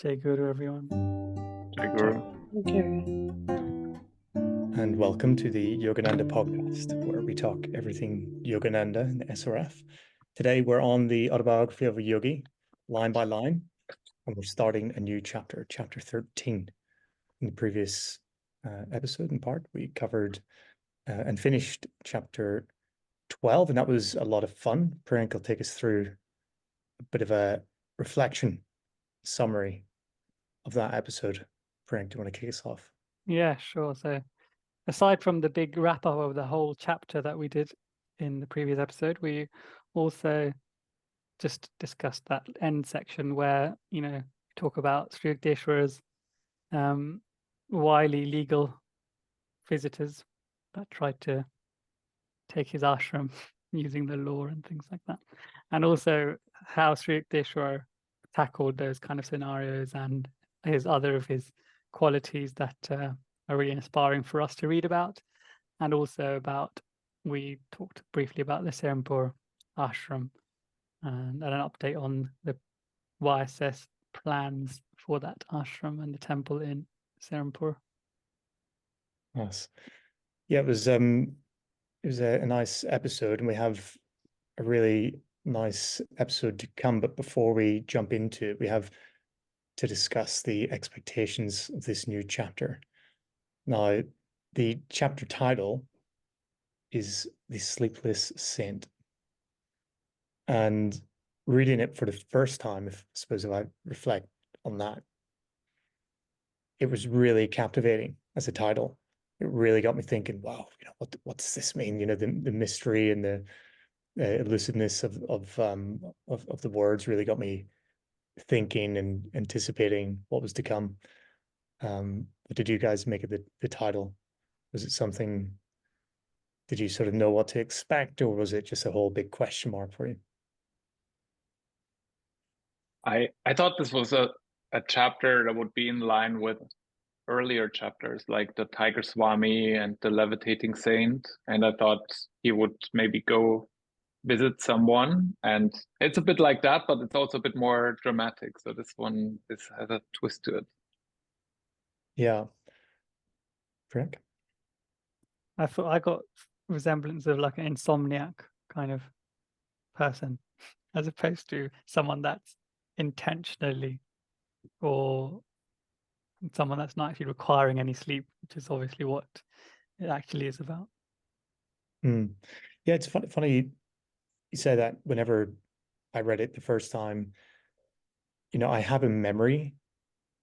Jai Guru, everyone. Jai Guru. Okay. And welcome to the Yogananda podcast, where we talk everything Yogananda and the SRF. Today we're on the Autobiography of a Yogi, line by line, and we're starting a new chapter, chapter 13. In the previous episode and part, we covered and finished chapter 12, and that was a lot of fun. Priyank will take us through a bit of a reflection summary of that episode. Priyank, do you want to kick us off? Yeah, sure. So aside from the big wrap up of the whole chapter that we did in the previous episode, we also just discussed that end section where, talk about Sri Yukteswar's wily legal visitors that tried to take his ashram using the law and things like that. And also how Sri Yukteswar tackled those kind of scenarios and other of his qualities that are really inspiring for us to read about. And also we talked briefly about the Serampore ashram and an update on the YSS plans for that ashram and the temple in Serampore. Yes. Yeah, it was a nice episode, and we have a really nice episode to come. But before we jump into it, we have to discuss the expectations of this new chapter. Now, the chapter title is The Sleepless Saint. And reading it for the first time, if I reflect on that, it was really captivating as a title. It really got me thinking, wow, what does this mean? The mystery and the elusiveness of the words really got me thinking and anticipating what was to come. What did you guys make of the title? Was it something, did you sort of know what to expect, or was it just a whole big question mark for you? I thought this was a chapter that would be in line with earlier chapters like the Tiger Swami and the Levitating Saint, and I thought he would maybe go visit someone, and it's a bit like that, but it's also a bit more dramatic. So this has a twist to it. Yeah. Frank? I thought I got resemblance of like an insomniac kind of person, as opposed to someone that's intentionally, or someone that's not actually requiring any sleep, which is obviously what it actually is about. Yeah, it's funny you say that. Whenever I read it the first time, I have a memory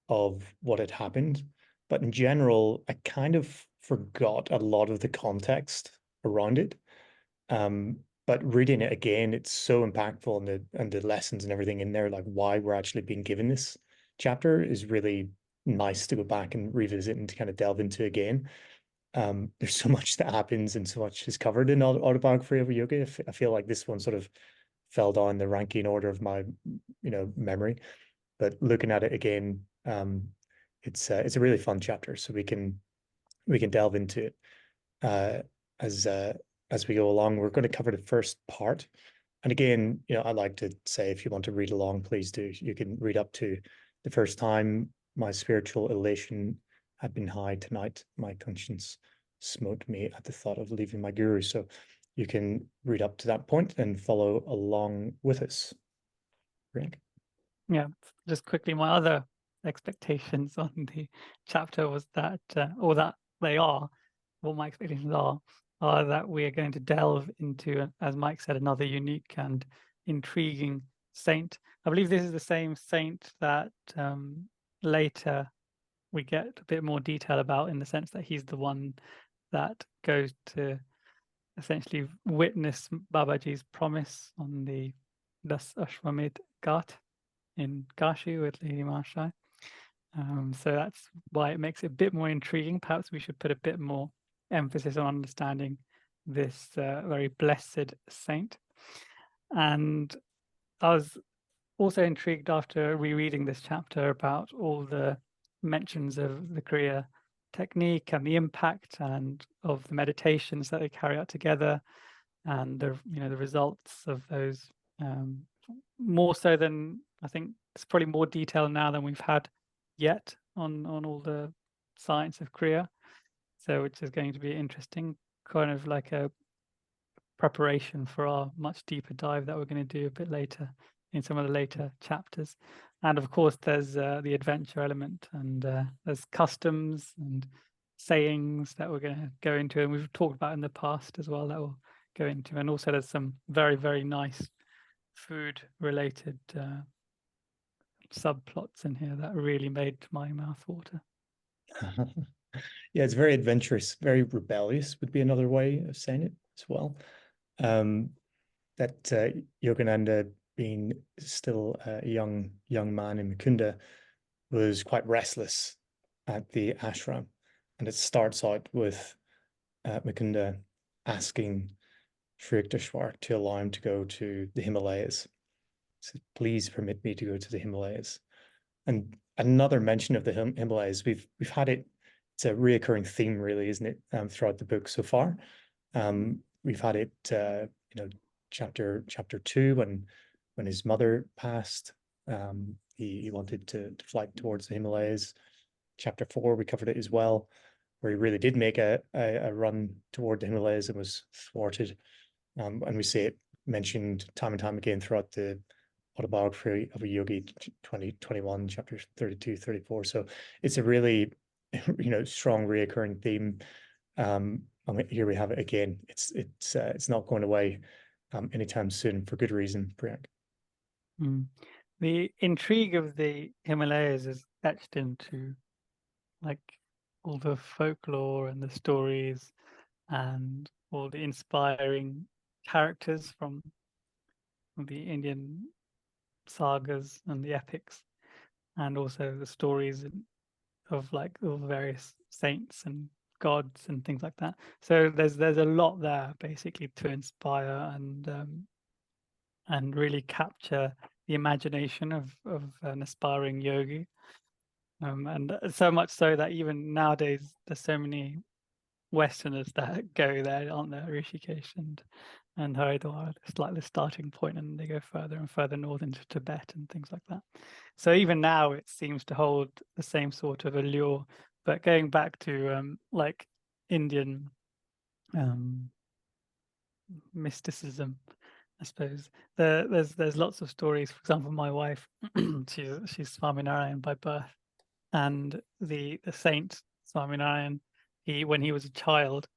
of what had happened, but in general, I kind of forgot a lot of the context around it. But reading it again, it's so impactful, and the lessons and everything in there, like why we're actually being given this chapter, is really nice to go back and revisit and to kind of delve into again. There's so much that happens and so much is covered in Autobiography of a Yogi. I feel like this one sort of fell down the ranking order of my, memory. But looking at it again, it's a really fun chapter. So we can delve into it as we go along. We're going to cover the first part. And again, I like to say, if you want to read along, please do. You can read up to the first time my spiritual elation had been high tonight. My conscience smote me at the thought of leaving my guru. So you can read up to that point and follow along with us. Frank? Yeah, just quickly, my other expectations on the chapter was that, or that they are, what my expectations are that we are going to delve into, as Mike said, another unique and intriguing saint. I believe this is the same saint that later we get a bit more detail about, in the sense that he's the one that goes to essentially witness Babaji's promise on the Das Ashwamedh Ghat in Kashi with Lady Mahashai. So that's why it makes it a bit more intriguing. Perhaps we should put a bit more emphasis on understanding this very blessed saint. And I was also intrigued after rereading this chapter about all the mentions of the Kriya technique and the impact and of the meditations that they carry out together, and the results of those, more so than I think it's probably more detail now than we've had yet on all the science of Kriya. So which is going to be interesting, kind of like a preparation for our much deeper dive that we're going to do a bit later in some of the later chapters. And of course, there's the adventure element, and there's customs and sayings that we're going to go into, and we've talked about in the past as well that we'll go into. And also there's some very, very nice food related subplots in here that really made my mouth water. Yeah, it's very adventurous, very rebellious would be another way of saying it as well. That Yogananda, being still a young man in Mukunda, was quite restless at the ashram, and it starts out with Mukunda asking Sri Yukteswar to allow him to go to the Himalayas. He says, "Please permit me to go to the Himalayas." And another mention of the Himalayas, we've had it. It's a reoccurring theme, really, isn't it, throughout the book so far? We've had it, chapter 2 when his mother passed. He wanted to fly towards the Himalayas. Chapter 4, we covered it as well, where he really did make a run toward the Himalayas and was thwarted. And we see it mentioned time and time again throughout the Autobiography of a Yogi 2021, chapters 32, 34. So it's a really, strong reoccurring theme. I mean, here we have it again. It's not going away anytime soon, for good reason, Priyank. The intrigue of the Himalayas is etched into like all the folklore and the stories and all the inspiring characters from the Indian sagas and the epics, and also the stories of like all the various saints and gods and things like that. So there's a lot there basically to inspire and really capture the imagination of an aspiring yogi. And so much so that even nowadays there's so many Westerners that go there, aren't there? Rishikesh and Haridwar. It's like the starting point, and they go further and further north into Tibet and things like that. So even now it seems to hold the same sort of allure. But going back to like Indian mysticism, I suppose there's lots of stories. For example, my wife, she's Swaminarayan by birth, and the saint Swaminarayan, when he was a child,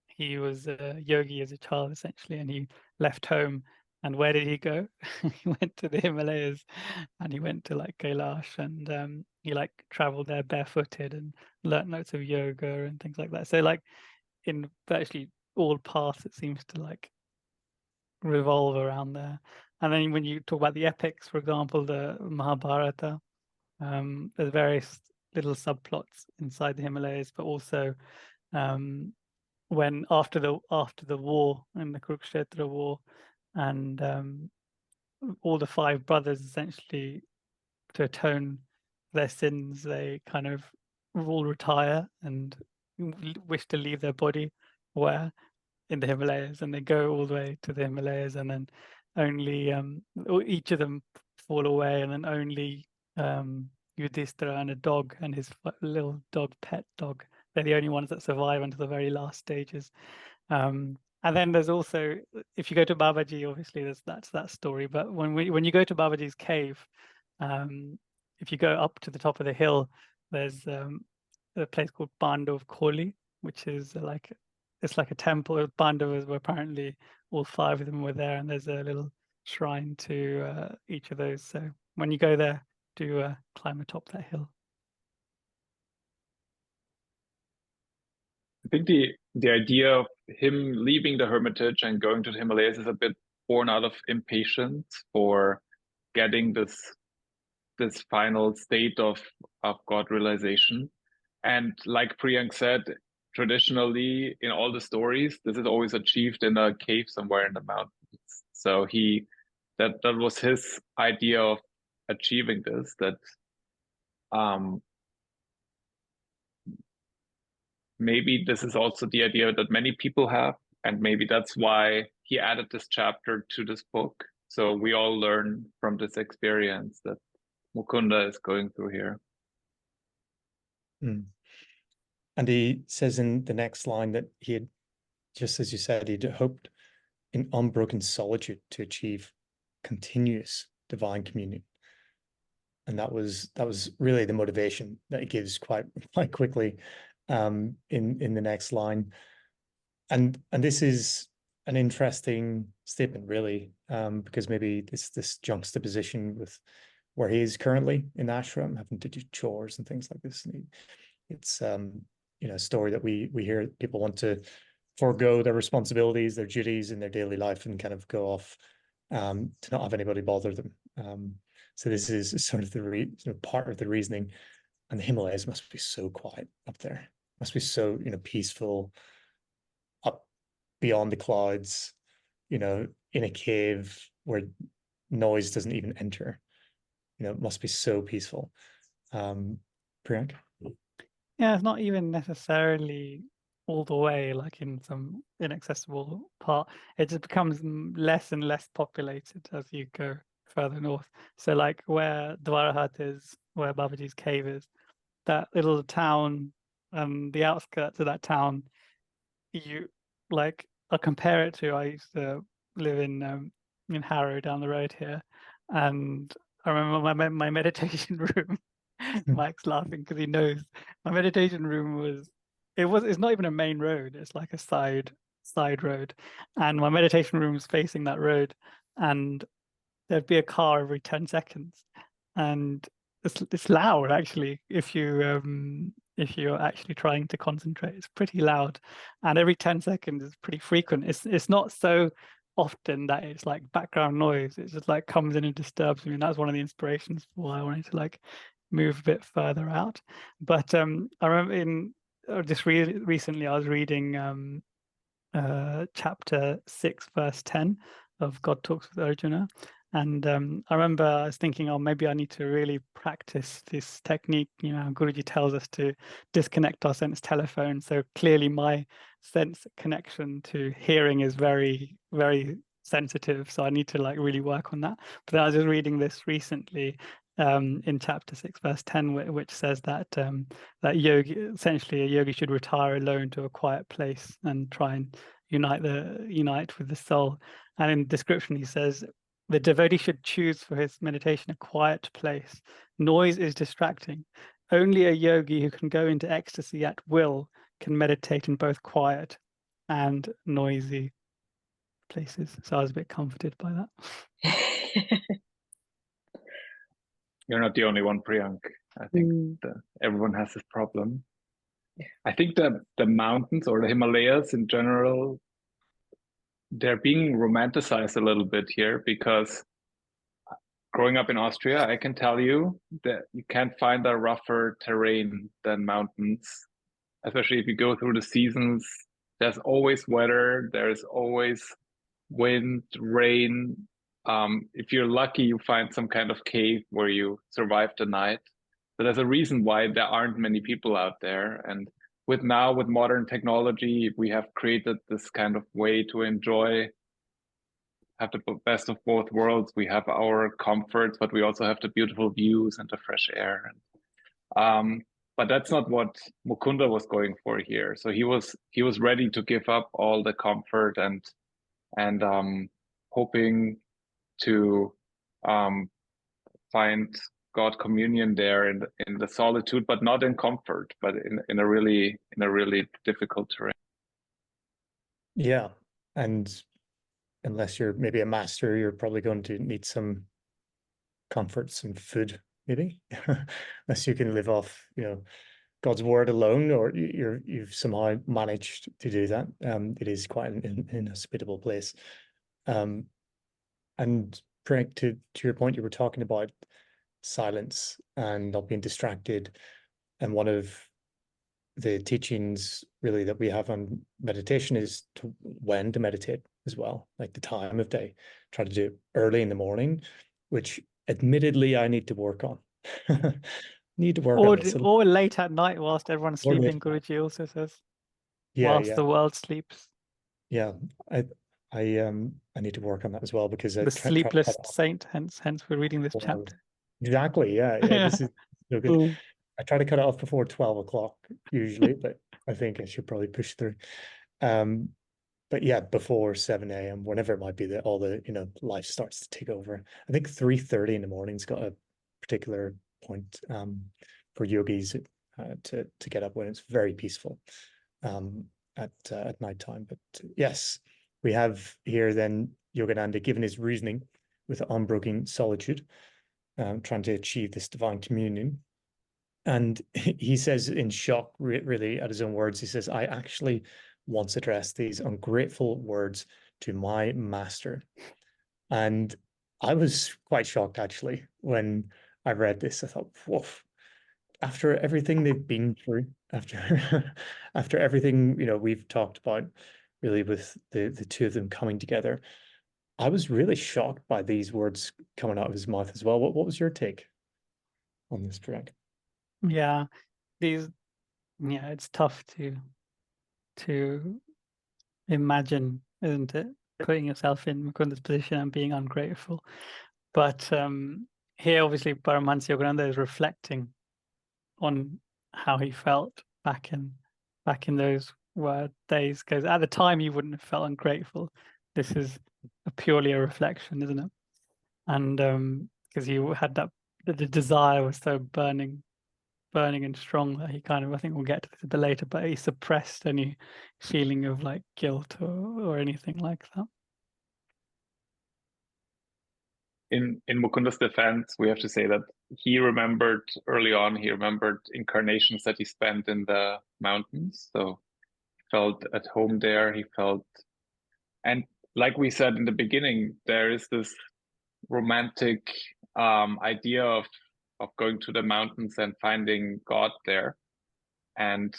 he was a yogi as a child essentially, and he left home. And where did he go? He went to the Himalayas, and he went to like Kailash, and he like traveled there barefooted and learnt loads of yoga and things like that. So like in virtually all paths, it seems to like revolve around there. And then when you talk about the epics, for example, the Mahabharata, there's various little subplots inside the Himalayas, but also when after the war in the Kurukshetra war, and all the 5 brothers essentially, to atone their sins, they kind of all retire and wish to leave their body where in the Himalayas, and they go all the way to the Himalayas, and then only each of them fall away, and then only Yudhishthira and a dog and his little dog, pet dog, they're the only ones that survive until the very last stages. And then there's also, if you go to Babaji, obviously that's that story. But when you go to Babaji's cave, if you go up to the top of the hill, there's a place called Pandav Kholi, which is it's like a temple. Pandavas were apparently all 5 of them were there, and there's a little shrine to each of those. So when you go there, do climb atop that hill. I think the idea of him leaving the hermitage and going to the Himalayas is a bit born out of impatience for getting this final state of God realization. And like Priyank said, traditionally in all the stories, this is always achieved in a cave somewhere in the mountains. So that was his idea of achieving this, that maybe this is also the idea that many people have, and maybe that's why he added this chapter to this book, So we all learn from this experience that Mukunda is going through here. Mm. And he says in the next line that he had, just as you said, he'd hoped in unbroken solitude to achieve continuous divine communion. And that was really the motivation that he gives quite quickly in the next line. And this is an interesting statement, really, because maybe this juxtaposition with where he is currently in ashram, having to do chores and things like this. And it's you know, a story that we hear. People want to forego their responsibilities, their duties in their daily life, and kind of go off to not have anybody bother them. So this is sort of the part of the reasoning. And the Himalayas must be so quiet up there. Must be so, you know, peaceful, up beyond the clouds, you know, in a cave where noise doesn't even enter. You know, it must be so peaceful. Priyank? Yeah, it's not even necessarily all the way like in some inaccessible part. It just becomes less and less populated as you go further north. So like where Dwarahat is, where Babaji's cave is, that little town and the outskirts of that town, you like, I'll compare it to, I used to live in Harrow down the road here, and I remember my meditation room. Mike's laughing because he knows my meditation room it's not even a main road, it's like a side road, and my meditation room was facing that road, and there'd be a car every 10 seconds, and it's loud actually if you're actually trying to concentrate. It's pretty loud, and every 10 seconds is pretty frequent. It's not so often that it's like background noise. It just like comes in and disturbs me, and that's one of the inspirations for why I wanted to like move a bit further out. But I remember just recently I was reading chapter 6 verse 10 of God Talks with Arjuna, and I remember I was thinking, oh, maybe I need to really practice this technique. You know, Guruji tells us to disconnect our sense telephone. So clearly my sense connection to hearing is very, very sensitive. So I need to like really work on that. But then I was just reading this recently in chapter 6 verse 10, which says that that essentially a yogi should retire alone to a quiet place and try and unite with the soul. And in the description he says, the devotee should choose for his meditation a quiet place. Noise is distracting. Only a yogi who can go into ecstasy at will can meditate in both quiet and noisy places. So I was a bit comforted by that. You're not the only one, Priyank. I think everyone has this problem. I think that the mountains or the Himalayas in general, they're being romanticized a little bit here, because growing up in Austria, I can tell you that you can't find a rougher terrain than mountains, especially if you go through the seasons. There's always weather, there's always wind, rain. If you're lucky, you find some kind of cave where you survive the night. So there's a reason why there aren't many people out there. And with modern technology, we have created this kind of way to have the best of both worlds. We have our comforts, but we also have the beautiful views and the fresh air. But that's not what Mukunda was going for here. So he was ready to give up all the comfort and hoping to find God communion there in the solitude, but not in comfort, but in a really difficult terrain. Yeah, and unless you're maybe a master, you're probably going to need some comfort, some food, maybe, unless you can live off, you know, God's word alone, or you've somehow managed to do that. It is quite an inhospitable place. And Priyank, to your point, you were talking about silence and not being distracted, and one of the teachings really that we have on meditation is when to meditate as well, like the time of day. Try to do it early in the morning, which admittedly I need to work on. Need to work on this. Or late at night whilst everyone's sleeping, Guruji also says. Whilst the world sleeps. Yeah, I need to work on that as well, because I The try to cut sleepless it off saint, hence we're reading this before 12. chapter. Exactly. Yeah. This is so good. I try to cut it off before 12 o'clock usually, but I think I should probably push through. But yeah, before 7 a.m., whenever it might be that all the, life starts to take over. I think 3:30 in the morning's got a particular point for yogis to get up when it's very peaceful at nighttime. But yes, we have here then Yogananda given his reasoning with unbroken solitude, trying to achieve this divine communion. And he says in shock, really at his own words, he says, I actually once addressed these ungrateful words to my master. And I was quite shocked, actually, when I read this. I thought, woof, after everything they've been through, after everything, we've talked about, really, with the two of them coming together, I was really shocked by these words coming out of his mouth as well. What was your take on this, Priyank? Yeah, it's tough to imagine, isn't it? Putting yourself in Mukunda's position and being ungrateful. But here, obviously, Paramahansa Yogananda is reflecting on how he felt back in those days, because at the time he wouldn't have felt ungrateful. This is purely a reflection, isn't it? And because he had the desire was so burning and strong that he kind of, I think we'll get to this a bit later, but he suppressed any feeling of like guilt or anything like that. In Mukunda's defense, we have to say that he remembered early on, he remembered incarnations that he spent in the mountains. So he felt at home there. He felt, and like we said in the beginning, there is this romantic idea of going to the mountains and finding God there. And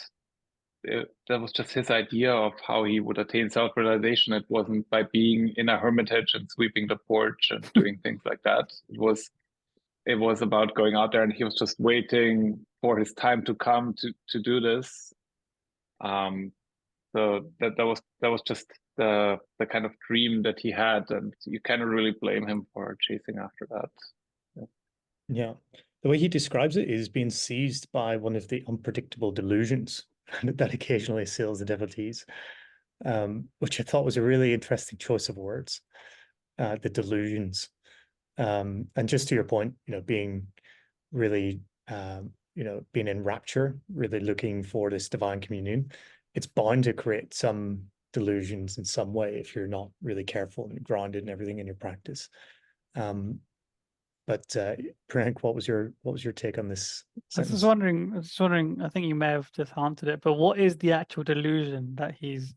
that was just his idea of how he would attain self-realization. It wasn't by being in a hermitage and sweeping the porch and doing things like that. It was about going out there, and he was just waiting for his time to come to do this. So that was just the kind of dream that he had, and you cannot really blame him for chasing after that. Yeah. The way he describes it is being seized by one of the unpredictable delusions that occasionally assails the devotees, which I thought was a really interesting choice of words, the delusions. And just to your point, being really, being in rapture, really looking for this divine communion, it's bound to create some delusions in some way if you're not really careful and grounded and everything in your practice. But Priyank, what was your take on this sentence? I was wondering, I think you may have just answered it, but what is the actual delusion that he's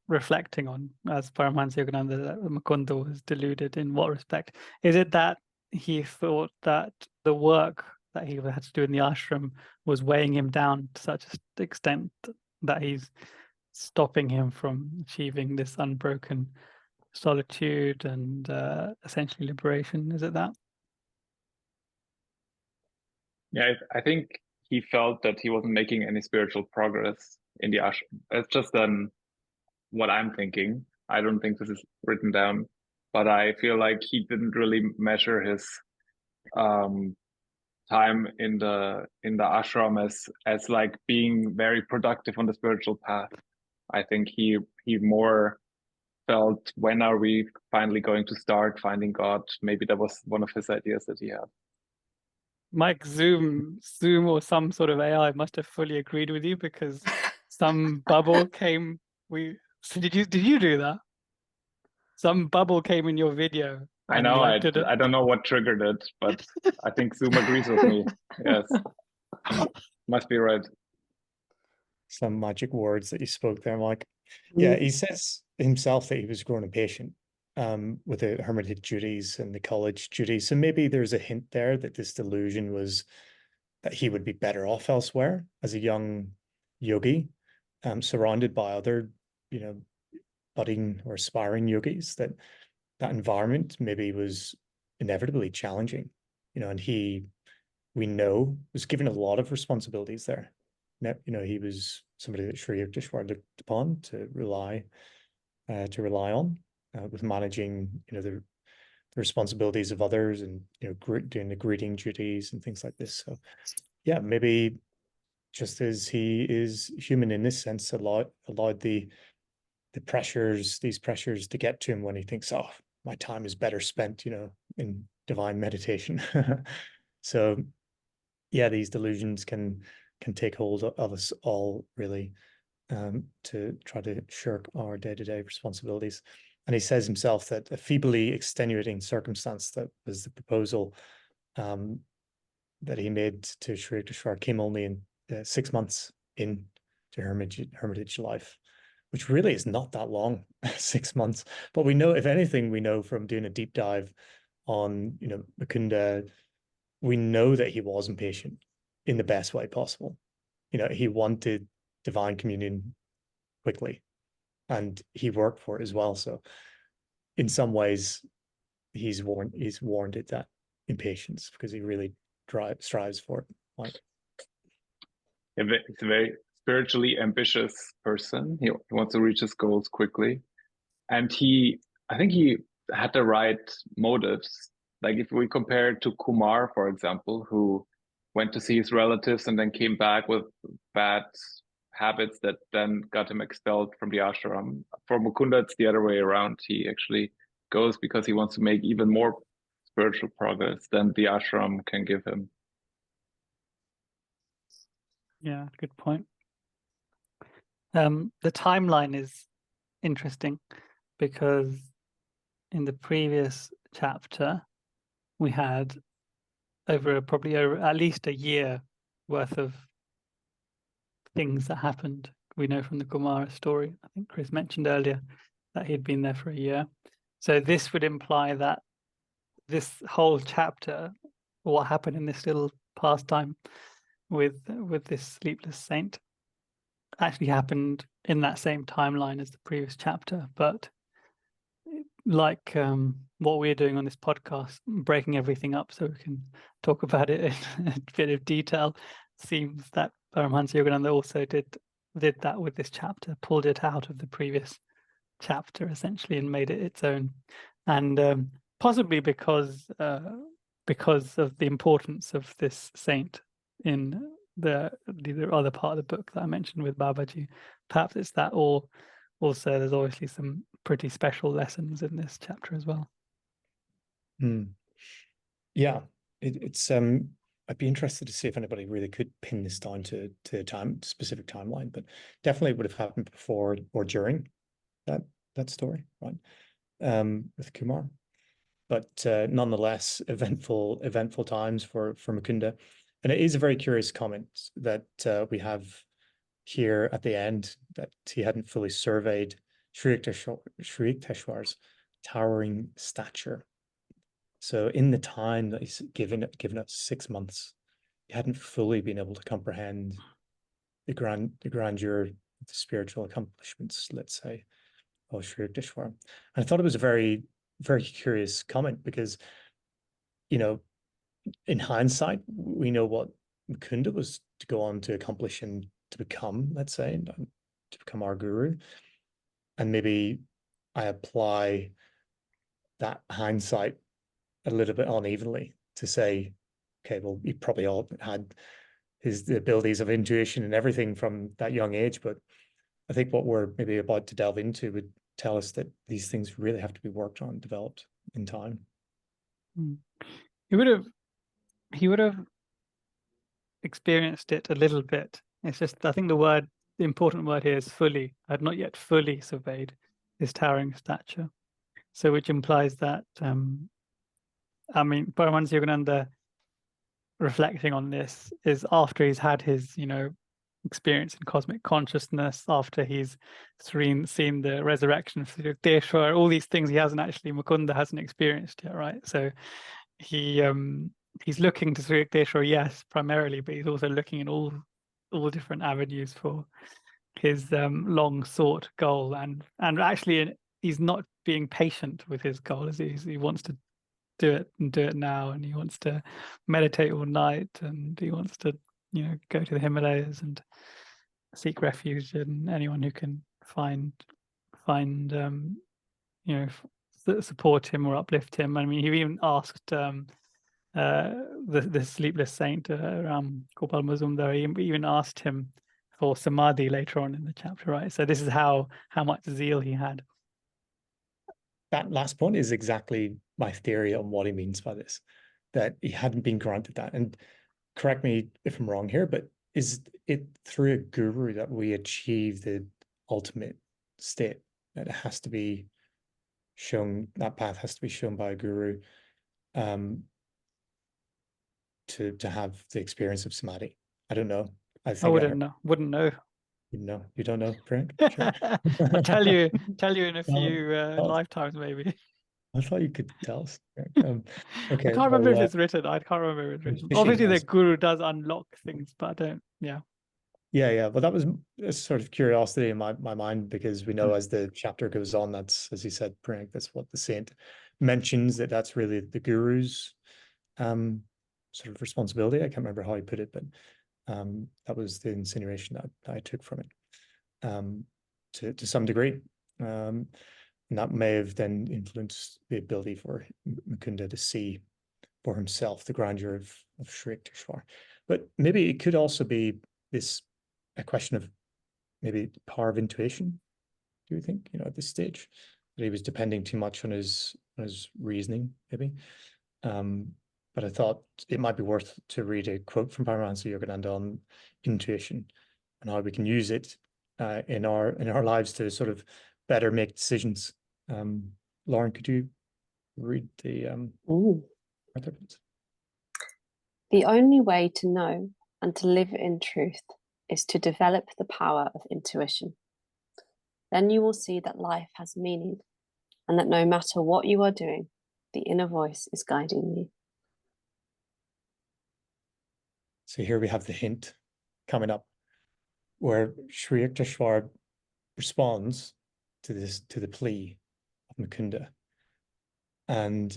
reflecting on, as Paramahansa Yogananda, that Mukunda was deluded? In what respect? Is it that he thought that the work that he had to do in the ashram was weighing him down to such an extent that he's stopping him from achieving this unbroken solitude and essentially liberation? Is it that? Yeah, I think he felt that he wasn't making any spiritual progress in the ashram. That's just what I'm thinking. I don't think this is written down, but I feel like he didn't really measure his time in the ashram as like being very productive on the spiritual path. I think he more felt, when are we finally going to start finding God? Maybe that was one of his ideas that he had. Mike, Zoom or some sort of AI must have fully agreed with you, because some bubble came. So did you do that? Some bubble came in your video. I know. I don't know what triggered it, but I think Zoom agrees with me. Yes, must be right. Some magic words that you spoke there, Mike. Yeah, he says himself that he was growing impatient with the hermitage duties and the college duties. So maybe there's a hint there that this delusion was that he would be better off elsewhere as a young yogi, surrounded by other, budding or aspiring yogis, that environment maybe was inevitably challenging, and we know, was given a lot of responsibilities there. He was somebody that Sri Yukteswar looked upon to rely to rely on with managing, the responsibilities of others, and doing the greeting duties and things like this. So yeah, maybe just as he is human in this sense, allowed these pressures to get to him when he thinks, oh, my time is better spent, in divine meditation. So yeah, these delusions can take hold of us all, really, to try to shirk our day-to-day responsibilities. And he says himself that a feebly extenuating circumstance that was the proposal that he made to Sri Yukteswar came only in 6 months into hermitage life, which really is not that long, 6 months. But we know, if anything, we know from doing a deep dive on, Mukunda, we know that he was impatient in the best way possible. He wanted divine communion quickly, and he worked for it as well. So in some ways, he's warranted that impatience, because he really strives for it. Right? He's a very spiritually ambitious person. He wants to reach his goals quickly, and I think he had the right motives. Like if we compare it to Kumar, for example, who went to see his relatives and then came back with bad habits that then got him expelled from the ashram. For Mukunda, it's the other way around. He actually goes because he wants to make even more spiritual progress than the ashram can give him. Yeah, good point. The timeline is interesting, because in the previous chapter we had probably over at least a year worth of things that happened. We know from the Kumara story, I think Chris mentioned earlier, that he'd been there for a year. So this would imply that this whole chapter, what happened in this little pastime with this sleepless saint, actually happened in that same timeline as the previous chapter. But like what we're doing on this podcast, breaking everything up so we can talk about it in a bit of detail, seems that Paramahansa Yogananda also did that with this chapter, pulled it out of the previous chapter essentially and made it its own. And possibly because of the importance of this saint in the other part of the book that I mentioned with Babaji. Perhaps it's that, or also there's obviously some pretty special lessons in this chapter as well. Yeah, it's I'd be interested to see if anybody really could pin this down to a specific timeline, but definitely would have happened before or during that story, right? With Kumar. But nonetheless, eventful times for Mukunda. And it is a very curious comment that we have here at the end, that he hadn't fully surveyed Sri Yukteswar's towering stature. So in the time that he's given it 6 months, he hadn't fully been able to comprehend the grandeur of the spiritual accomplishments, let's say, of Sri Yukteswar. And I thought it was a very, very curious comment, because, in hindsight, we know what Mukunda was to go on to accomplish and to become, let's say, to become our guru. And maybe I apply that hindsight a little bit unevenly to say, okay, well, he probably all had the abilities of intuition and everything from that young age. But I think what we're maybe about to delve into would tell us that these things really have to be worked on, developed in time. He would have experienced it a little bit. It's just, I think the important word here is fully. I had not yet fully surveyed his towering stature. So which implies that, Paramahansa Yogananda, reflecting on this, is after he's had his, experience in cosmic consciousness, after he's seen the resurrection of Yukteswar, all these things Mukunda hasn't experienced yet, right? So he's looking to Sri Yukteswar, yes, primarily, but he's also looking in all different avenues for his long sought goal, and actually he's not being patient with his goal. He wants to do it now, and he wants to meditate all night, and he wants to go to the Himalayas and seek refuge in anyone who can find find support him or uplift him. I mean, he even asked the sleepless saint Gopal Mazumdar, he even asked him for samadhi later on in the chapter, right? So this is how much zeal he had. That last point is exactly my theory on what he means by this, that he hadn't been granted that. And correct me if I'm wrong here, but is it through a guru that we achieve the ultimate state? That it has to be shown, that path has to be shown by a guru to have the experience of samadhi? I don't know. I think wouldn't know. You don't know, Frank? Sure. I'll tell you in a few lifetimes, maybe. I thought you could tell us. Okay. I can't remember if it's written. I can't remember if it's written. Obviously, the guru does unlock things, but I don't. Yeah. Yeah. Well, that was a sort of curiosity in my mind, because we know as the chapter goes on, that's, as you said, Prank, that's what the saint mentions, that's really the guru's sort of responsibility. I can't remember how he put it, but that was the insinuation that I took from it to some degree. And that may have then influenced the ability for Mukunda to see for himself the grandeur of Sri Yukteswar. But maybe it could also be a question of maybe power of intuition, do you think, at this stage, that he was depending too much on his reasoning, maybe? But I thought it might be worth to read a quote from Paramahansa Yogananda on intuition and how we can use it in our lives to sort of better make decisions. Lauren, could you read the The only way to know and to live in truth is to develop the power of intuition. Then you will see that life has meaning, and that no matter what you are doing, the inner voice is guiding you. So here we have the hint coming up, where Sri Yukteswar responds to the plea of Mukunda, and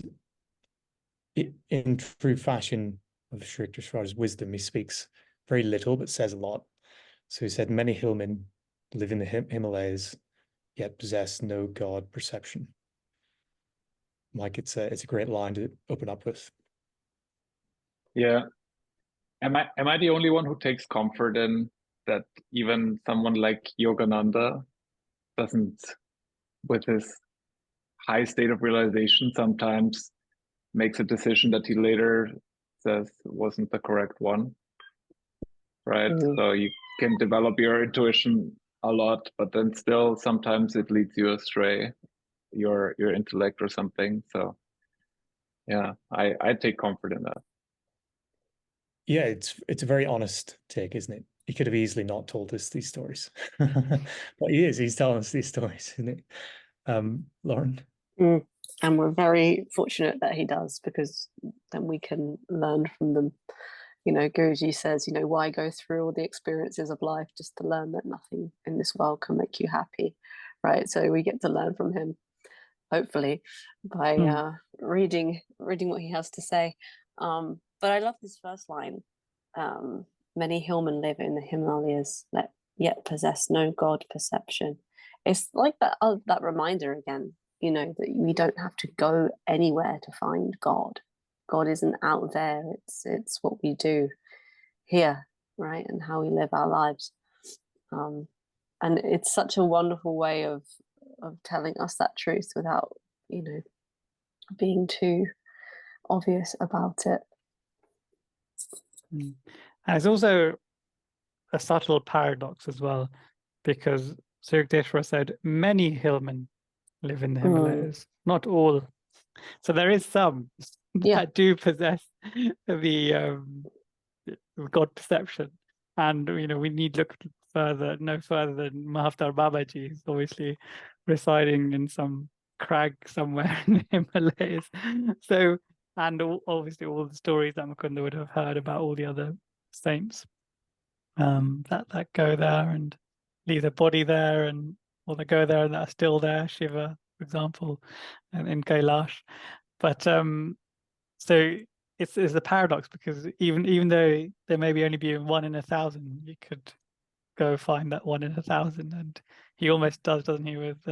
in true fashion of Sri Yukteswar's wisdom, he speaks very little but says a lot. So he said, many hillmen live in the Himalayas, yet possess no God perception. Mike, it's a great line to open up with. Yeah. Am I the only one who takes comfort in that even someone like Yogananda doesn't, with his high state of realization, sometimes makes a decision that he later says wasn't the correct one, right? So you can develop your intuition a lot, but then still sometimes it leads you astray, your intellect or something. So yeah, I take comfort in that. Yeah, it's a very honest take, isn't it? He could have easily not told us these stories, but he's telling us these stories, isn't it? Lauren? And we're very fortunate that he does, because then we can learn from them. Guruji says, why go through all the experiences of life just to learn that nothing in this world can make you happy, right? So we get to learn from him, hopefully, by reading what he has to say. But I love this first line. Many hillmen live in the Himalayas, yet possess no God perception. It's like that reminder again, that we don't have to go anywhere to find God. God isn't out there. It's what we do here, right? And how we live our lives. And it's such a wonderful way of telling us that truth without, being too obvious about it. And it's also a subtle paradox as well, because Sri Yukteswar said many hillmen live in the Himalayas, not all. So there is some that do possess the God perception, and we need look no further than Mahavtar Babaji, who's obviously residing in some crag somewhere in the Himalayas. So, and obviously all the stories that Mukunda would have heard about all the other saints that go there and leave their body there, or they go there and that are still there, Shiva, for example, and in Kailash. But so it's a paradox, because even though there maybe only be 1 in 1,000, you could go find that 1 in 1,000, and He almost does, doesn't he? With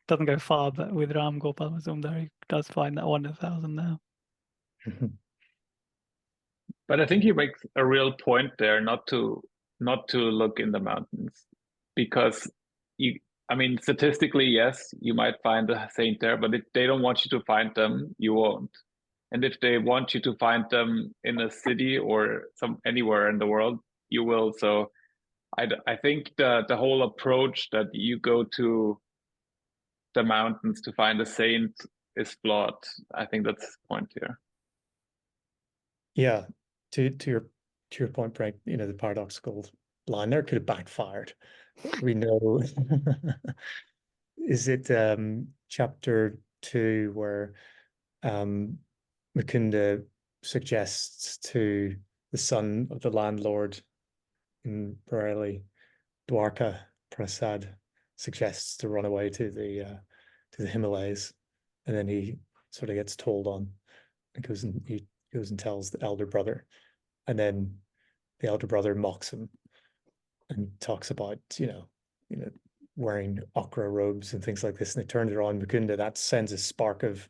doesn't go far, but with Ram Gopal Mazumdar, he does find that 1,000 there. But I think he makes a real point there, not to look in the mountains, because I mean, statistically, yes, you might find a saint there, but if they don't want you to find them, you won't. And if they want you to find them in a city or anywhere in the world, you will. So I think the whole approach that you go to the mountains to find a saint is flawed. I think that's the point here. Yeah, to your point, Frank, you know, the paradoxical line there could have backfired. We know. Is it chapter 2 where Mukunda suggests to the son of the landlord in Bareilly, Dwarka Prasad, suggests to run away to the Himalayas, and then he sort of gets told on, and he goes and tells the elder brother, and then the elder brother mocks him and talks about you know wearing ochre robes and things like this, and it turns around Mukunda. That sends a spark of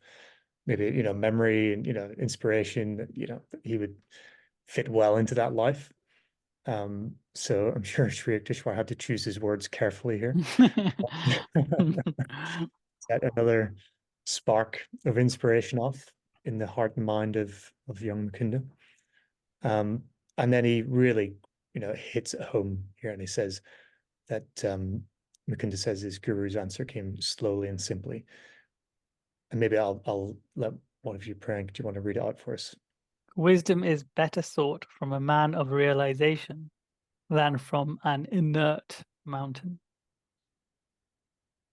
maybe memory and inspiration that he would fit well into that life. So I'm sure Sri Yukteswar had to choose his words carefully here. Set another spark of inspiration off in the heart and mind of young Mukunda. And then he really hits it home here, and he says that Mukunda says his guru's answer came slowly and simply. And maybe I'll let one of you, Prank, do you want to read it out for us? Wisdom is better sought from a man of realization than from an inert mountain.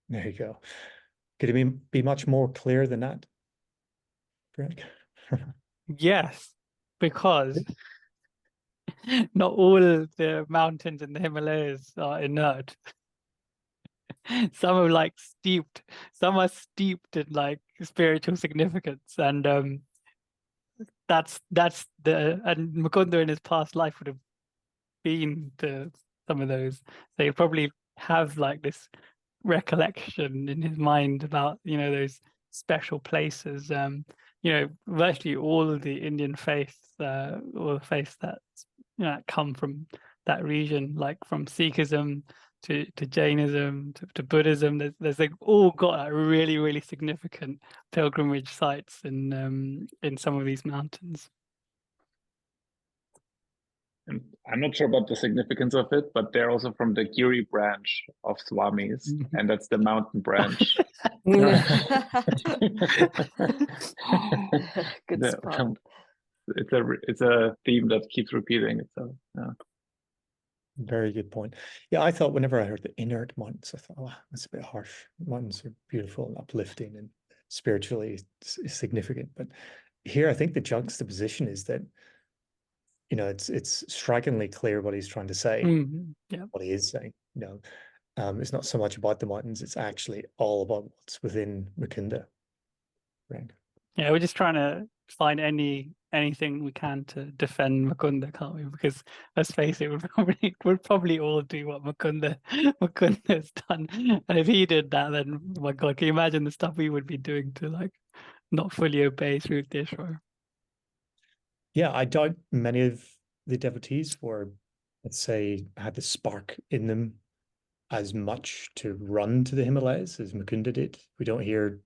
There you go. Could it be much more clear than that, Prank? Yes, because not all the mountains in the Himalayas are inert. Some are like steeped, some are steeped in like spiritual significance, and that's and Mukunda in his past life would have been to some of those, so you probably have like this recollection in his mind about those special places. Virtually all of the Indian faiths, or the faiths that come from that region, like from Sikhism to Jainism to Buddhism, there's like all got really, really significant pilgrimage sites in some of these mountains. And I'm not sure about the significance of it, but they're also from the Giri branch of Swamis, and that's the mountain branch. Good The- spot. It's a theme that keeps repeating itself. Yeah. Very good point. Yeah, I thought whenever I heard the inert mountains, I thought, oh, that's a bit harsh. Mountains are beautiful and uplifting and spiritually significant. But here, I think the juxtaposition is that, it's strikingly clear what he's trying to say, Yeah. what he is saying. It's not so much about the mountains, it's actually all about what's within Mukunda. Right. Yeah, we're just trying to find anything we can to defend Mukunda, can't we? Because let's face it, we'd probably all do what Mukunda's done. And if he did that, then oh my God, can you imagine the stuff we would be doing to like not fully obey Sri Yukteswar? Yeah, I doubt many of the devotees were, let's say, had the spark in them as much to run to the Himalayas as Mukunda did. We don't hear,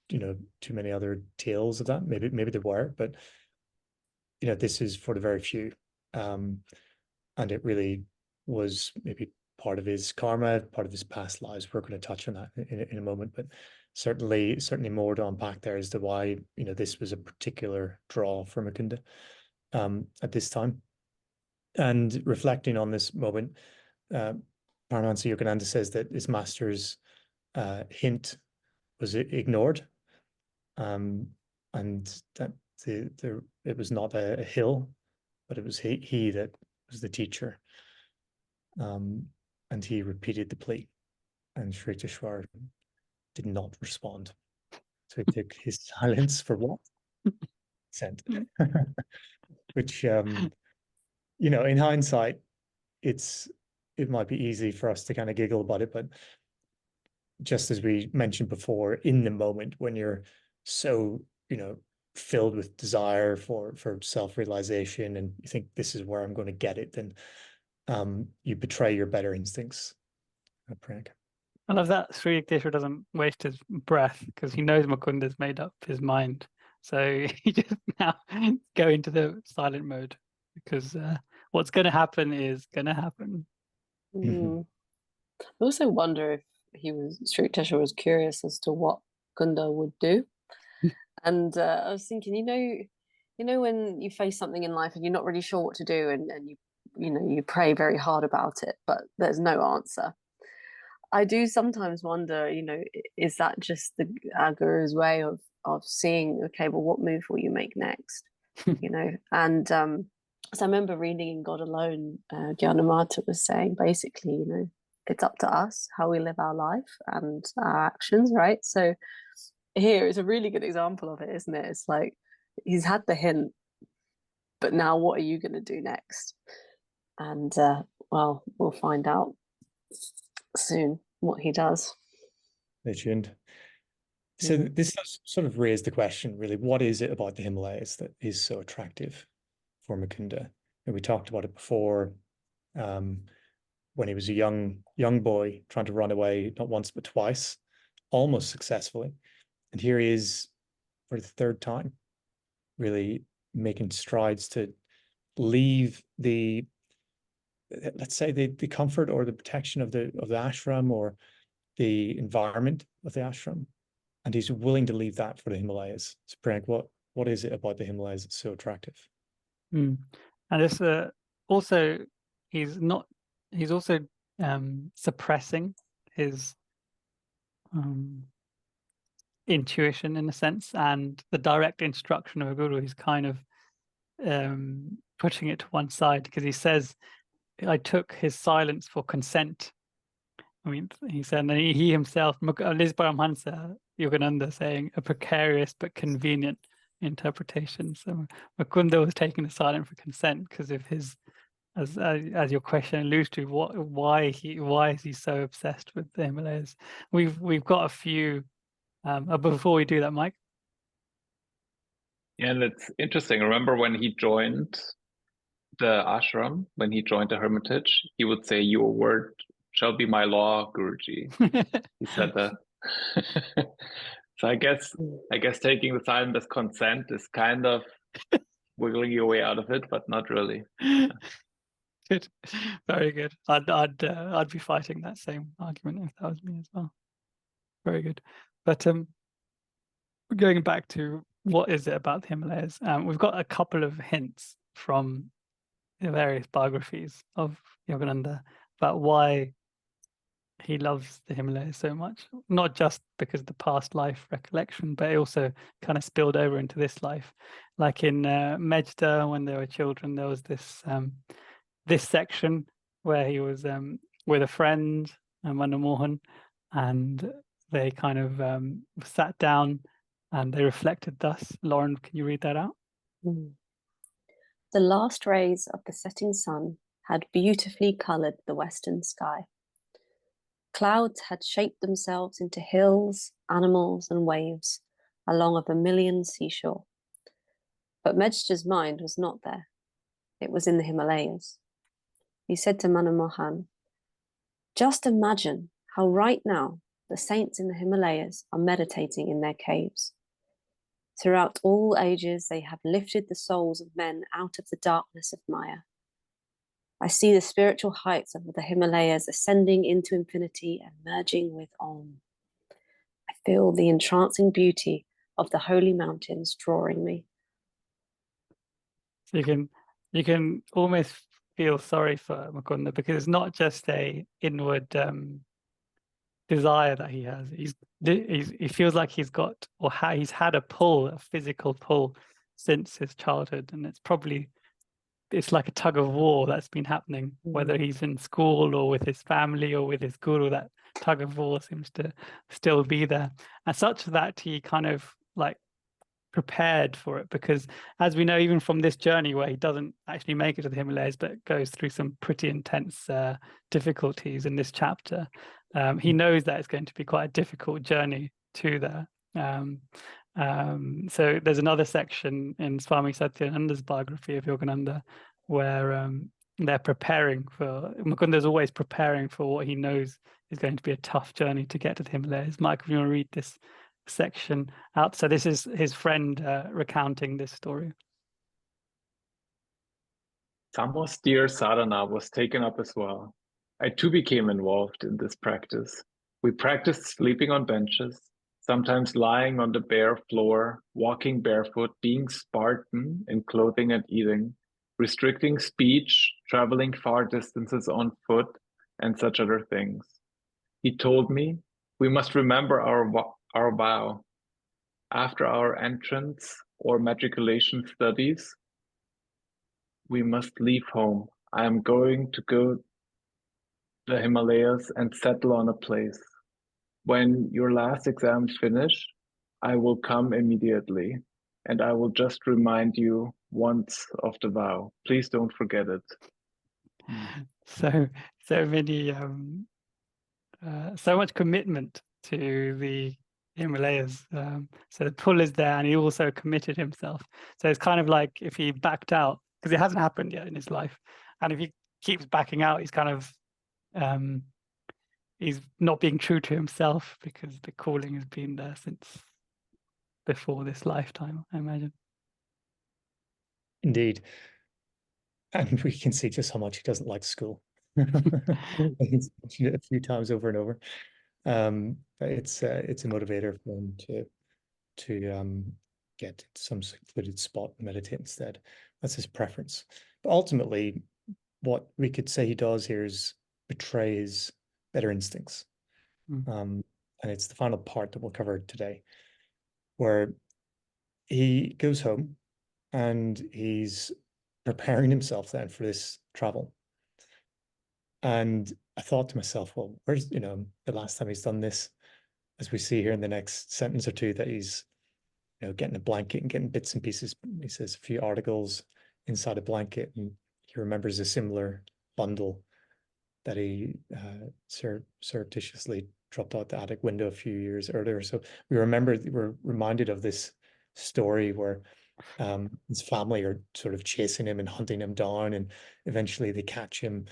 too many other tales of that. Maybe there were, but this is for the very few. And it really was maybe part of his karma, part of his past lives. We're going to touch on that in a moment, but certainly more to unpack there as to why this was a particular draw for Mukunda at this time. And reflecting on this moment, Paramahansa Yogananda says that his master's hint was ignored, and that it was not a hill, but it was he that was the teacher. And he repeated the plea, and Sri Yukteswar did not respond. So he took his silence for what? Consent. Which, in hindsight, it's it might be easy for us to kind of giggle about it, but just as we mentioned before, in the moment when you're so, filled with desire for self-realization, and you think this is where I'm going to get it, then you betray your better instincts. I love that Sri Yukteswar doesn't waste his breath because he knows Mukunda's made up his mind. So he just now go into the silent mode because what's going to happen is going to happen. I also wonder if Sri Yukteswar was curious as to what Mukunda would do. And I was thinking, when you face something in life and you're not really sure what to do, and you pray very hard about it, but there's no answer. I do sometimes wonder, is that just our guru's way of seeing, okay, well, what move will you make next? And so I remember reading in God Alone, Gyanamata was saying basically, it's up to us how we live our life and our actions, right? So here is a really good example of it, isn't it? It's like he's had the hint, but now what are you going to do next? And well, we'll find out soon what he does. Stay tuned. So this does sort of raise the question, really, what is it about the Himalayas that is so attractive for Mukunda? And we talked about it before, when he was a young boy trying to run away, not once but twice, almost successfully. And here he is for the third time, really making strides to leave the, let's say, the comfort or the protection of the ashram or the environment of the ashram, and he's willing to leave that for the Himalayas. So Priyank, what is it about the Himalayas that's so attractive? And it's also he's also suppressing his intuition in a sense, and the direct instruction of a guru. He's kind of putting it to one side because he says, I took his silence for consent. I mean, he said, and he himself, Paramahansa Yogananda, saying a precarious but convenient interpretation. So Mukunda was taking the silence for consent because of his, as your question alludes to, why is he so obsessed with the Himalayas? We've got a few. Before we do that, Mike. Yeah, and it's interesting. Remember when he joined the ashram, when he joined the hermitage, he would say, "Your word shall be my law, Guruji." He said that. So I guess taking the silence as consent is kind of wiggling your way out of it, but not really. Good, very good. I'd be fighting that same argument if that was me as well. Very good. But going back to what is it about the Himalayas? We've got a couple of hints from the various biographies of Yogananda about why he loves the Himalayas so much. Not just because of the past life recollection, but it also kind of spilled over into this life. Like in Mejda, when they were children, there was this this section where he was with a friend, Manu Mohan, and they kind of sat down and they reflected thus. Lauren, can you read that out? The last rays of the setting sun had beautifully coloured the western sky. Clouds had shaped themselves into hills, animals, and waves along a vermilion seashore. But Mejda's mind was not there. It was in the Himalayas. He said to Manu Mohan, "Just imagine how right now the saints in the Himalayas are meditating in their caves. Throughout all ages, they have lifted the souls of men out of the darkness of Maya. I see the spiritual heights of the Himalayas ascending into infinity and merging with Om. I feel the entrancing beauty of the holy mountains drawing me." So you can almost feel sorry for Mukunda because it's not just a inward desire that he has. He feels like he's got he's had a pull, a physical pull, since his childhood, and it's like a tug of war that's been happening, whether he's in school or with his family or with his guru. That tug of war seems to still be there, and such that he kind of like prepared for it, because as we know, even from this journey where he doesn't actually make it to the Himalayas but goes through some pretty intense difficulties in this chapter, he knows that it's going to be quite a difficult journey to there. So there's another section in Swami Satyananda's biography of Yogananda where they're preparing for, Mukunda's always preparing for what he knows is going to be a tough journey to get to the Himalayas. Mike, if you want to read this section out. So this is his friend recounting this story. Some austere sadhana was taken up as well. I too became involved in this practice. We practiced sleeping on benches, sometimes lying on the bare floor, walking barefoot, being Spartan in clothing and eating, restricting speech, traveling far distances on foot, and such other things. He told me, we must remember our vow. After our entrance or matriculation studies, we must leave home. I am going to go to the Himalayas and settle on a place. When your last exams finish, I will come immediately, and I will just remind you once of the vow. Please don't forget it. So many, so much commitment to the Himalayas. So the pull is there, and he also committed himself. So it's kind of like if he backed out, because it hasn't happened yet in his life, and if he keeps backing out, he's kind of he's not being true to himself, because the calling has been there since before this lifetime, I imagine. Indeed. And we can see just how much he doesn't like school. He's mentioned it a few times over and over. But it's a motivator for him to get some secluded spot and meditate instead. That's his preference. But ultimately, what we could say he does here is betray his better instincts. And it's the final part that we'll cover today, where he goes home and he's preparing himself then for this travel. And I thought to myself, well, where's, the last time he's done this, as we see here in the next sentence or two, that he's, getting a blanket and getting bits and pieces. He says a few articles inside a blanket, and he remembers a similar bundle that he surreptitiously dropped out the attic window a few years earlier. So we're reminded of this story where his family are sort of chasing him and hunting him down, and eventually they catch him.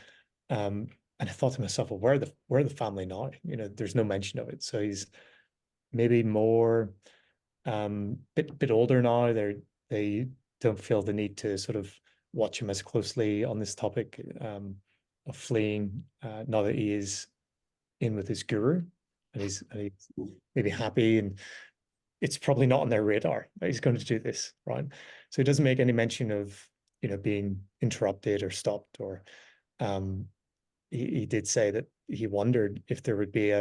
And I thought to myself, well, where are the family now? There's no mention of it. So he's maybe more bit older now. They don't feel the need to sort of watch him as closely on this topic of fleeing now that he is in with his guru, and he's maybe happy, and it's probably not on their radar that he's going to do this, right? So he doesn't make any mention of being interrupted or stopped, or he did say that he wondered if there would be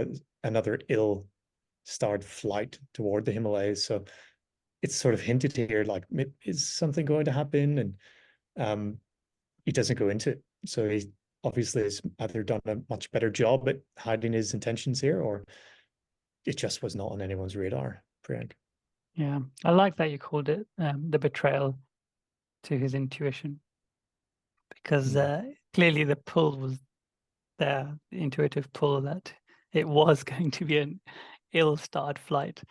another ill-starred flight toward the Himalayas. So it's sort of hinted here, like, is something going to happen? And he doesn't go into it. So he obviously has either done a much better job at hiding his intentions here, or it just was not on anyone's radar. Priyank. Yeah, I like that you called it the betrayal to his intuition, because clearly the pull was there, the intuitive pull that it was going to be an ill-starred flight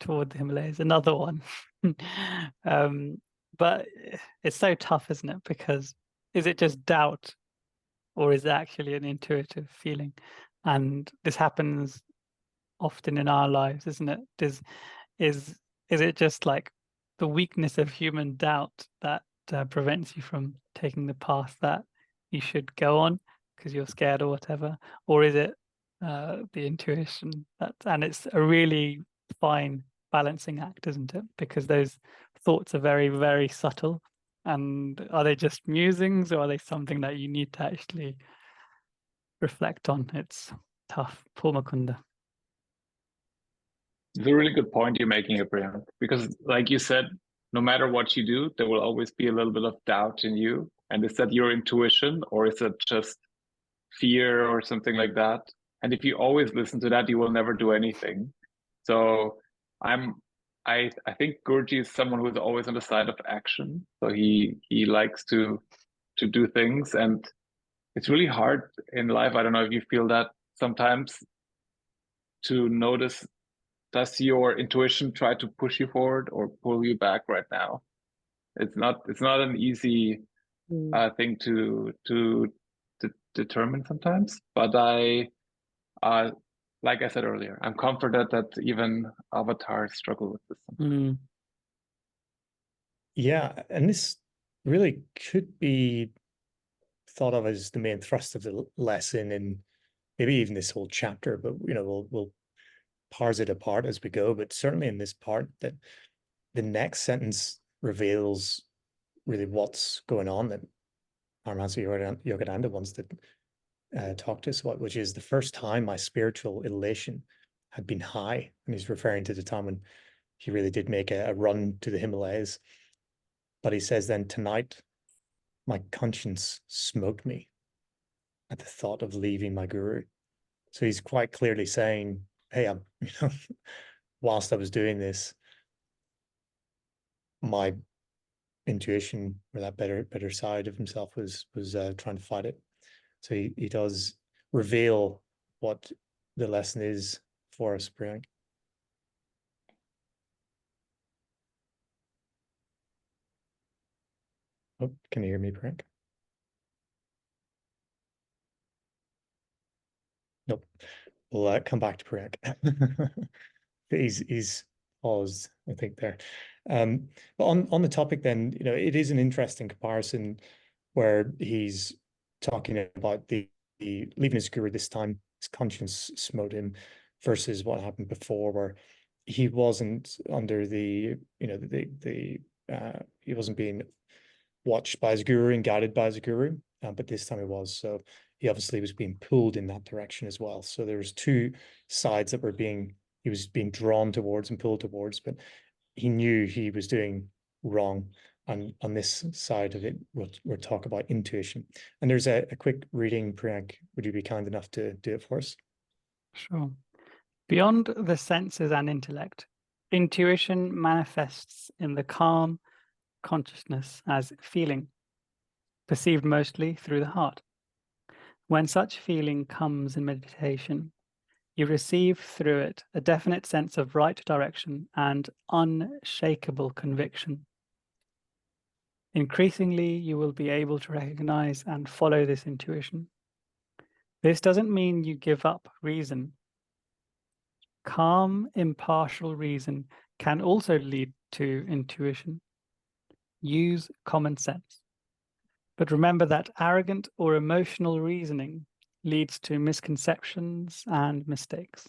toward the Himalayas, another one. But it's so tough, isn't it? Because is it just doubt, or is it actually an intuitive feeling? And this happens often in our lives, isn't it? Is it just like the weakness of human doubt that prevents you from taking the path that you should go on because you're scared or whatever? Or is it the intuition and it's a really fine balancing act, isn't it? Because those thoughts are very, very subtle. And are they just musings, or are they something that you need to actually reflect on? It's tough. Poor Mukunda. It's a really good point you're making here, Priyank, because like you said, no matter what you do, there will always be a little bit of doubt in you. And is that your intuition, or is it just fear or something like that? And if you always listen to that, you will never do anything. So I'm I think Guruji is someone who's always on the side of action. So he likes to do things, and it's really hard in life. I don't know if you feel that sometimes, to notice, does your intuition try to push you forward or pull you back right now? It's not an easy thing to determine sometimes. But I like I said earlier, I'm comforted that even avatars struggle with this sometimes. Yeah, and this really could be thought of as the main thrust of the lesson, and maybe even this whole chapter. But we'll parse it apart as we go. But certainly in this part, that the next sentence reveals really what's going on that Paramahansa Yogananda wants to talk to us about, which is the first time my spiritual elation had been high. And he's referring to the time when he really did make a run to the Himalayas. But he says, then tonight, my conscience smote me at the thought of leaving my guru. So he's quite clearly saying, hey, whilst I was doing this, my intuition, or that better side of himself, was trying to fight it. So he does reveal what the lesson is for us, Priyank. Oh, can you hear me, Priyank? Nope. We'll come back to Priyank. He's paused, I think, there. But on the topic, then, it is an interesting comparison where he's talking about the leaving his guru this time, his conscience smote him, versus what happened before, where he wasn't under the he wasn't being watched by his guru and guided by his guru, but this time he was. So he obviously was being pulled in that direction as well. So there's two sides that he was being drawn towards and pulled towards, but he knew he was doing wrong. And on this side of it, we'll talk about intuition. And there's a quick reading, Priyank. Would you be kind enough to do it for us? Sure. Beyond the senses and intellect, intuition manifests in the calm consciousness as feeling, perceived mostly through the heart. When such feeling comes in meditation, you receive through it a definite sense of right direction and unshakable conviction. Increasingly, you will be able to recognize and follow this intuition. This doesn't mean you give up reason. Calm, impartial reason can also lead to intuition. Use common sense. But remember that arrogant or emotional reasoning leads to misconceptions and mistakes.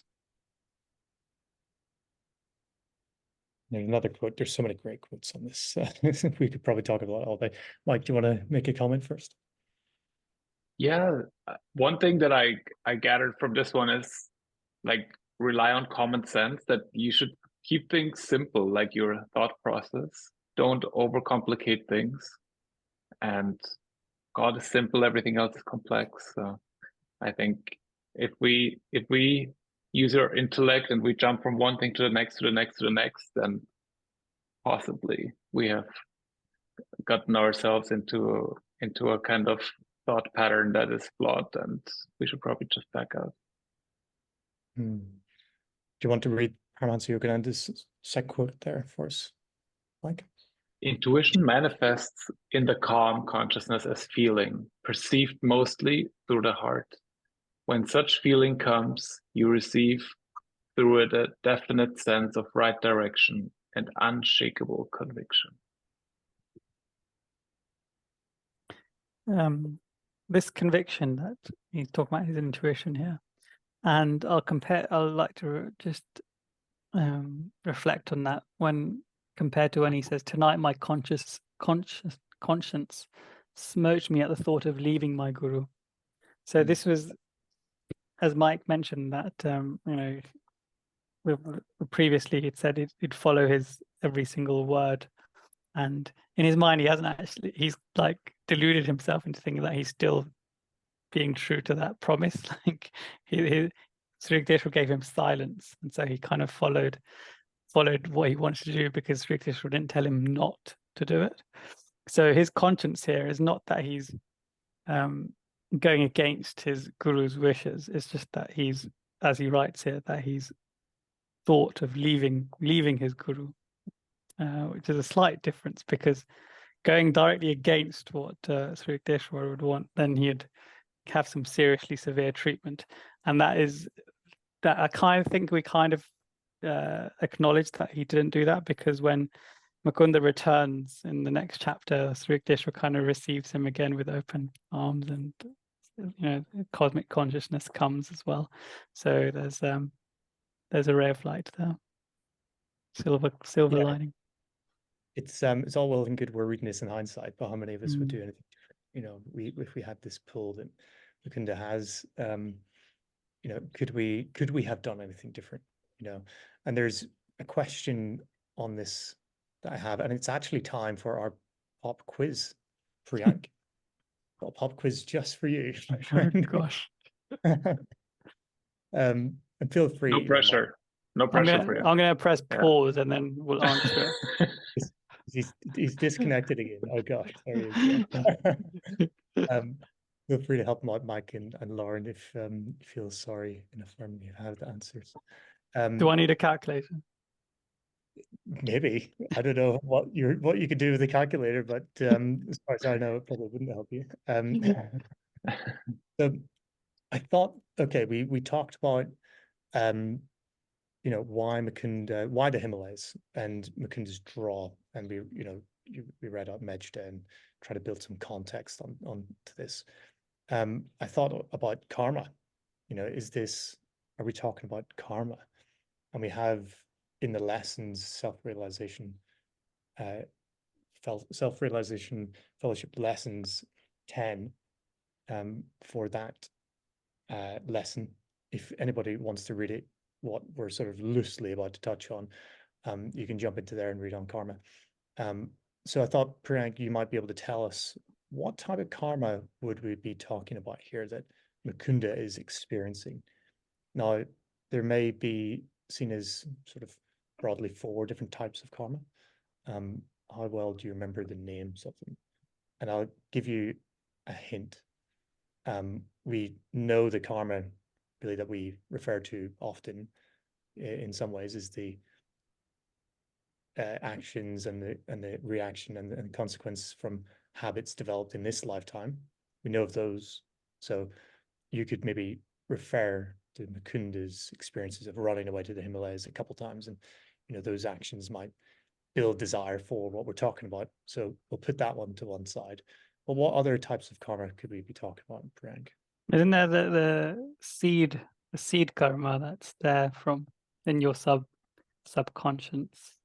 There's another quote. There's so many great quotes on this. We could probably talk about it all day. Mike, do you want to make a comment first? Yeah, one thing that I gathered from this one is, like, rely on common sense, that you should keep things simple, like your thought process. Don't overcomplicate things. And God is simple, everything else is complex. So I think if we use our intellect and we jump from one thing to the next, to the next, to the next, then possibly we have gotten ourselves into a kind of thought pattern that is flawed, and we should probably just back out. Do you want to read Paramahansa Yogananda's second quote there for us, Mike? Intuition manifests in the calm consciousness as feeling, perceived mostly through the heart. When such feeling comes, you receive through it a definite sense of right direction and unshakable conviction. This conviction that he's talking about, his intuition here, and I'd like to just reflect on that when compared to when he says, tonight my conscience smote me at the thought of leaving my guru. So this was, as Mike mentioned, that previously he'd said he'd follow his every single word, and in his mind he's like deluded himself into thinking that he's still being true to that promise. Like Sri Yukteswar gave him silence, and so he kind of followed followed what he wanted to do because Sri Yukteswar didn't tell him not to do it. So his conscience here is not that he's going against his guru's wishes. It's just that he's, as he writes here, that he's thought of leaving his guru, which is a slight difference, because going directly against what Sri Yukteswar would want, then he'd have some seriously severe treatment. And that I kind of think we kind of acknowledged that he didn't do that, because when Mukunda returns in the next chapter, Sri Yukteswar kind of receives him again with open arms, and cosmic consciousness comes as well. So there's a ray of light there, silver lining. It's all well and good we're reading this in hindsight, but how many of us would do anything different? If we had this pull that Mukunda has, could we have done anything different? And there's a question on this that I have, and it's actually time for our pop quiz, Priyank. Got a pop quiz just for you. Oh gosh. And feel free. No pressure. No pressure for you. I'm gonna press pause and then we'll answer it. He's disconnected again. Oh gosh, there he is. Feel free to help him out, Mike and Lauren, if you feel sorry enough for me to have the answers. Do I need a calculator? Maybe. I don't know what you could do with a calculator, but as far as I know, it probably wouldn't help you. So I thought, okay, we talked about why Mukunda, why the Himalayas and Mukunda's draw, and we read out Mejda and try to build some context on to this. I thought about karma. Are we talking about karma? And we have in the lessons self-realization fellowship lessons 10 for that lesson. If anybody wants to read it, what we're sort of loosely about to touch on, you can jump into there and read on karma. So I thought, Priyank, you might be able to tell us what type of karma would we be talking about here that Mukunda is experiencing. Now, there may be seen as sort of broadly 4 different types of karma. How well do you remember the names of them? And I'll give you a hint. We know the karma really that we refer to often in some ways is the actions and the reaction and the consequence from habits developed in this lifetime. We know of those. So you could maybe refer to Mukunda's experiences of running away to the Himalayas a couple times, and those actions might build desire for what we're talking about. So we'll put that one to one side. But what other types of karma could we be talking about, Priyank? Isn't there the seed karma that's there from in your subconscious?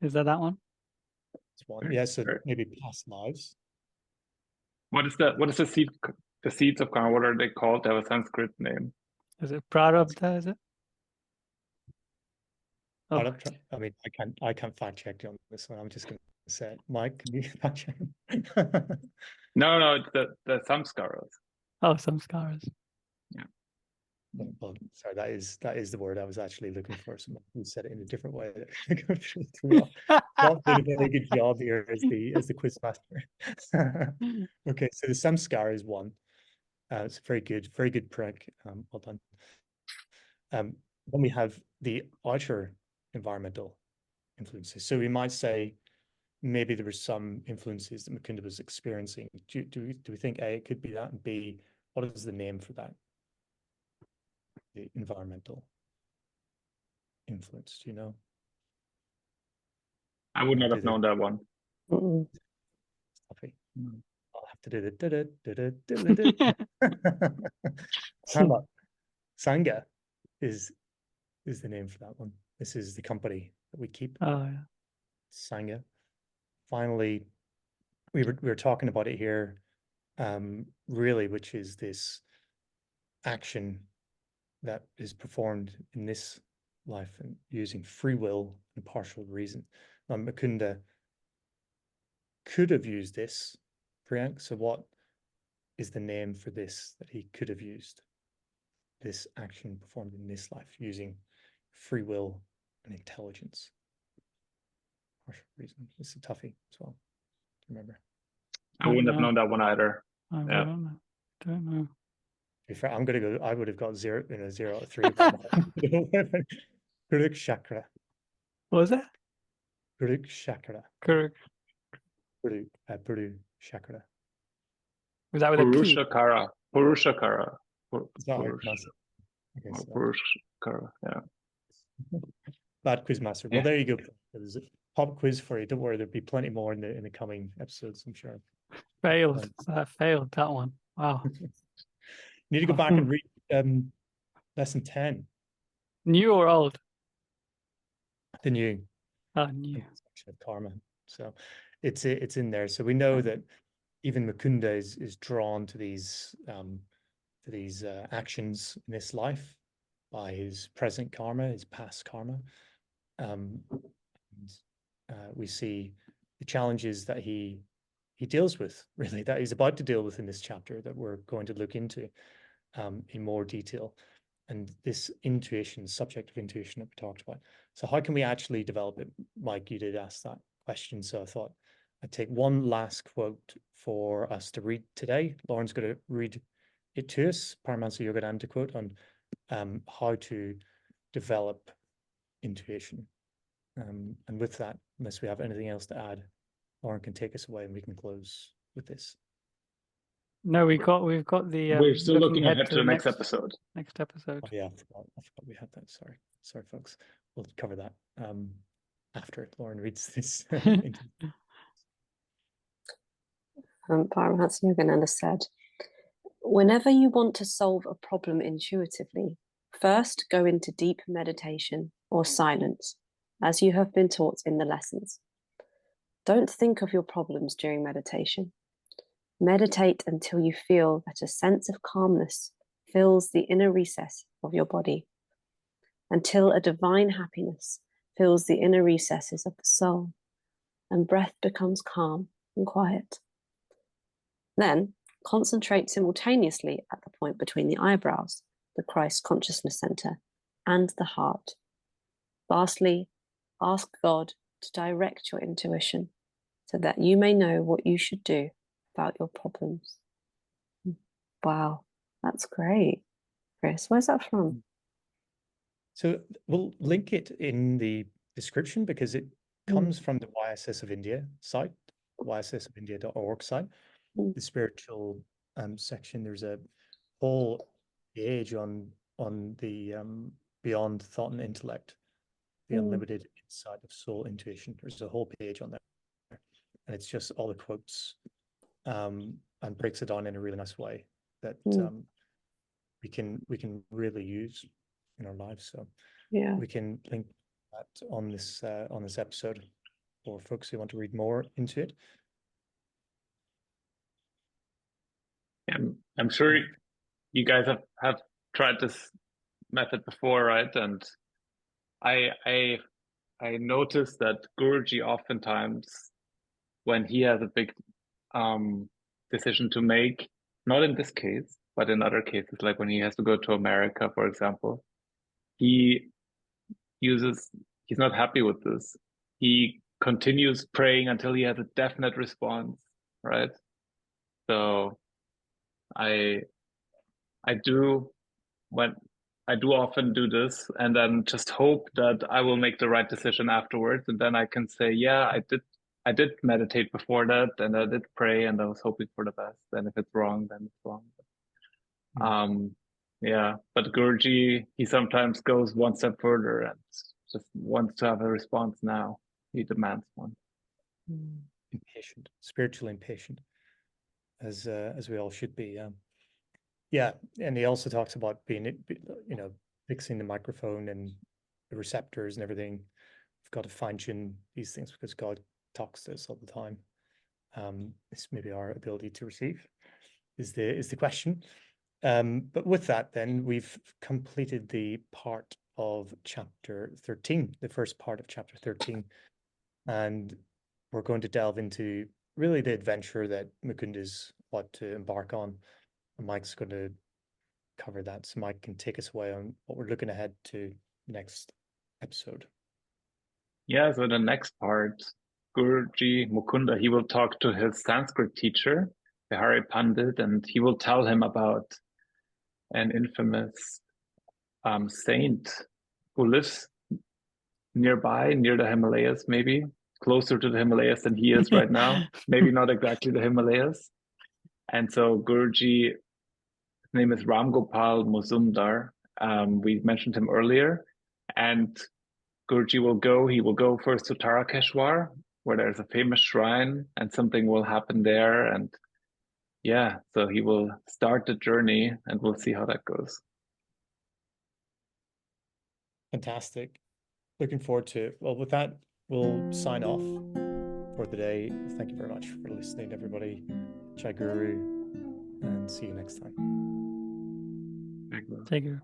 Is that one? That's one. Yeah, so maybe past lives. What is the seed? The seeds of karma, what are they called? They have a Sanskrit name. Is it prarabdha, is it? Oh. I mean, I can't fact check you on this one. I'm just going to say it. Mike, can you fact check? No, it's the samskaras. Oh, samskaras. Yeah. Well, sorry, that is the word I was actually looking for. Someone who said it in a different way. Not doing a very good job here as the quiz master. Okay, so the samskara is one. It's very good, Priyank. Well done. Then we have the outer environmental influences. So we might say maybe there were some influences that Mukunda was experiencing. Do we think A, it could be that, and B, what is the name for that? The environmental influence, do you know? I would not have known that one. I'll have to do the Sangha is the name for that one. This is the company that we keep. Oh yeah. Sangha. Finally, we were talking about it here, really, which is this action that is performed in this life and using free will and partial reason. Now, Mukunda could have used this, Priyank. So what is the name for this that he could have used? This action performed in this life using free will and intelligence. Partial reason. This is a toughie as well to remember. I wouldn't have known that one either. I Yeah. don't know. To be fair, I'm going to go. I would have got 0 out of 3. Puruk chakra. What was that? Puruk chakra. Correct. Puruk chakra. Was that with a P? Purushakara. Purushakara. Is that how you pronounce it? Okay, so Purushakara. Yeah. bad quiz master. Well, Yeah. there you go. There's a pop quiz for you. Don't worry, there'll be plenty more in the coming episodes, I'm sure. Failed. So I failed that one. Wow. Need to go back and read lesson 10. New or old? The new New. section of karma. So it's in there. So we know that even Mukunda is drawn to these actions in this life by his present karma, his past karma. We see the challenges that he deals with, really, that he's about to deal with in this chapter that we're going to look into in more detail. And this intuition, subjective intuition that we talked about. So how can we actually develop it? Mike, you did ask that question. So I thought I'd take one last quote for us to read today. Lauren's going to read it to us, Paramahansa Yogananda quote on how to develop intuition. And with that, unless we have anything else to add, Lauren can take us away and we can close with this. No, we've got the. We're still looking ahead to the next next episode. Next episode. Oh, yeah, I forgot we had that. Sorry, folks. We'll cover that after Lauren reads this. Paramahansa Yogananda said, whenever you want to solve a problem intuitively, first go into deep meditation or silence, as you have been taught in the lessons. Don't think of your problems during meditation. Meditate until you feel that a sense of calmness fills the inner recess of your body, until a divine happiness fills the inner recesses of the soul, and breath becomes calm and quiet. Then concentrate simultaneously at the point between the eyebrows, the Christ consciousness center, and the heart. Lastly, ask God to direct your intuition so that you may know what you should do about your problems. Wow, that's great. Chris, where's that from? So we'll link it in the description because it comes from the YSS of India site, yssofindia.org site, the spiritual section. There's a whole page on the beyond thought and intellect, the unlimited insight of soul intuition. There's a whole page on there, and it's just all the quotes and breaks it down in a really nice way that we can really use in our lives. So yeah, we can link that on this episode for folks who want to read more into it. I'm sure you guys have tried this method before, right? And I noticed that Guruji oftentimes, when he has a big decision to make, not in this case, but in other cases, like when he has to go to America, for example, he's not happy with this. He continues praying until he has a definite response, right? So I do often do this and then just hope that I will make the right decision afterwards. And then I can say, yeah, I did meditate before that and I did pray and I was hoping for the best. And if it's wrong, then it's wrong. Yeah, but Guruji, he sometimes goes one step further and just wants to have a response now. He demands one. Impatient, spiritually impatient, as we all should be. Yeah, and he also talks about being, fixing the microphone and the receptors and everything. We've got to fine tune these things because God talks to us all the time. It's maybe our ability to receive is the question. But with that, then we've completed the part of chapter 13, the first part of chapter 13, and we're going to delve into really the adventure that Mukunda's about to embark on. And Mike's going to cover that, so Mike can take us away on what we're looking ahead to next episode. Yeah, so the next part, Guruji Mukunda, he will talk to his Sanskrit teacher, Bihari Pandit, and he will tell him about an infamous saint who lives nearby, near the Himalayas, maybe closer to the Himalayas than he is right now. Maybe not exactly the Himalayas. And so Guruji, his name is Ram Gopal Muzumdar. We mentioned him earlier. And Guruji he will go first to Tarakeshwar, where there's a famous shrine and something will happen there. And yeah, so he will start the journey and we'll see how that goes. Fantastic. Looking forward to it. Well, with that, we'll sign off for the day. Thank you very much for listening, everybody. Jai Guru, and see you next time. Take care.